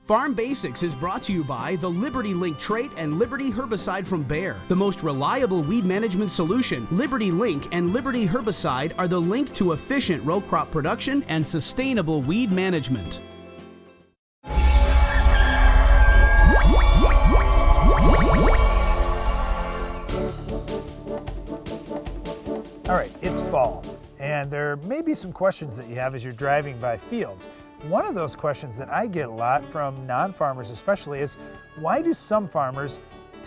Farm Basics is brought to you by the Liberty Link trait and Liberty herbicide from Bayer. The most reliable weed management solution, Liberty Link and Liberty herbicide are the link to efficient row crop production and sustainable weed management. All right, it's fall, and there may be some questions that you have as you're driving by fields. One of those questions that I get a lot from non-farmers especially is, why do some farmers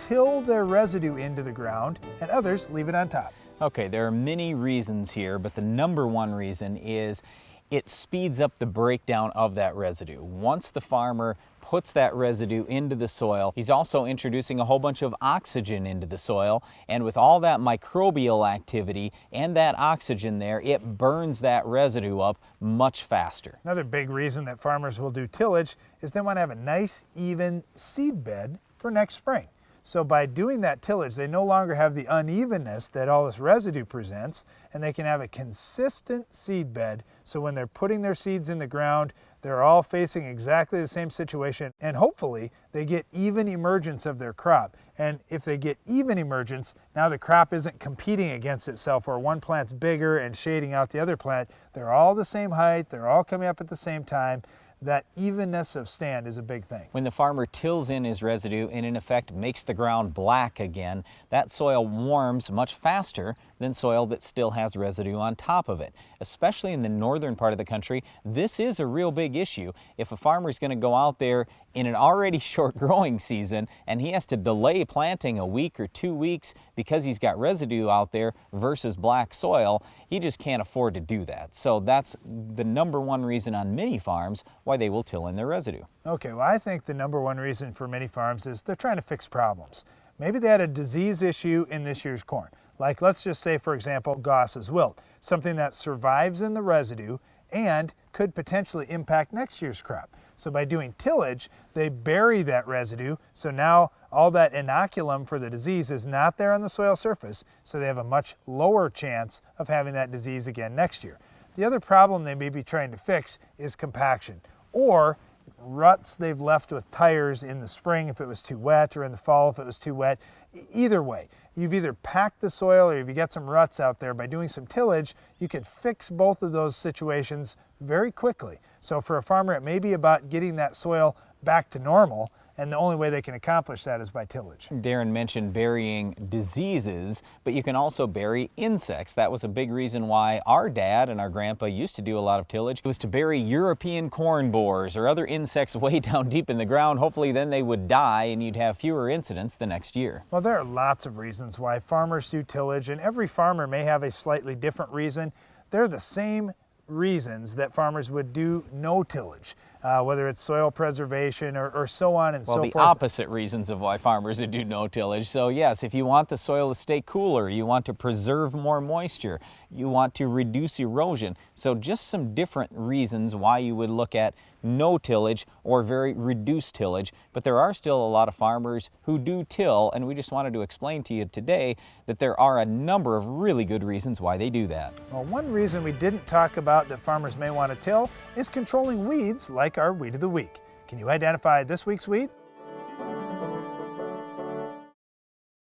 till their residue into the ground and others leave it on top? Okay, there are many reasons here, but the number one reason is it speeds up the breakdown of that residue. Once the farmer puts that residue into the soil, he's also introducing a whole bunch of oxygen into the soil, and with all that microbial activity and that oxygen there, it burns that residue up much faster. Another big reason that farmers will do tillage is they want to have a nice, even seed bed for next spring. So by doing that tillage, they no longer have the unevenness that all this residue presents, and they can have a consistent seed bed. So when they're putting their seeds in the ground, they're all facing exactly the same situation, and hopefully they get even emergence of their crop. And if they get even emergence, now the crop isn't competing against itself where one plant's bigger and shading out the other plant. They're all the same height, they're all coming up at the same time. That evenness of stand is a big thing. When the farmer tills in his residue and in effect makes the ground black again, that soil warms much faster than soil that still has residue on top of it. Especially in the northern part of the country, this is a real big issue. If a farmer is going to go out there in an already short growing season and he has to delay planting a week or 2 weeks because he's got residue out there versus black soil, he just can't afford to do that. So that's the number one reason on many farms why they will till in their residue. Okay, well, I think the number one reason for many farms is they're trying to fix problems. Maybe they had a disease issue in this year's corn. Like, let's just say, for example, Gauss's wilt, something that survives in the residue and could potentially impact next year's crop. So by doing tillage, they bury that residue, so now all that inoculum for the disease is not there on the soil surface, so they have a much lower chance of having that disease again next year. The other problem they may be trying to fix is compaction, or ruts they've left with tires in the spring if it was too wet, or in the fall if it was too wet. Either way, you've either packed the soil or if you get some ruts out there, by doing some tillage, you could fix both of those situations very quickly. So for a farmer, it may be about getting that soil back to normal, and the only way they can accomplish that is by tillage. Darren mentioned burying diseases, but you can also bury insects. That was a big reason why our dad and our grandpa used to do a lot of tillage. It was to bury European corn borers or other insects way down deep in the ground. Hopefully then they would die and you'd have fewer incidents the next year. Well, there are lots of reasons why farmers do tillage, and every farmer may have a slightly different reason. They're the same reasons that farmers would do no tillage, whether it's soil preservation or so on and so forth. Well, the opposite reasons of why farmers would do no tillage. So yes, if you want the soil to stay cooler, you want to preserve more moisture, you want to reduce erosion. So just some different reasons why you would look at no tillage or very reduced tillage. But there are still a lot of farmers who do till, and we just wanted to explain to you today that there are a number of really good reasons why they do that. Well, one reason we didn't talk about that farmers may want to till is controlling weeds like our Weed of the Week. Can you identify this week's weed?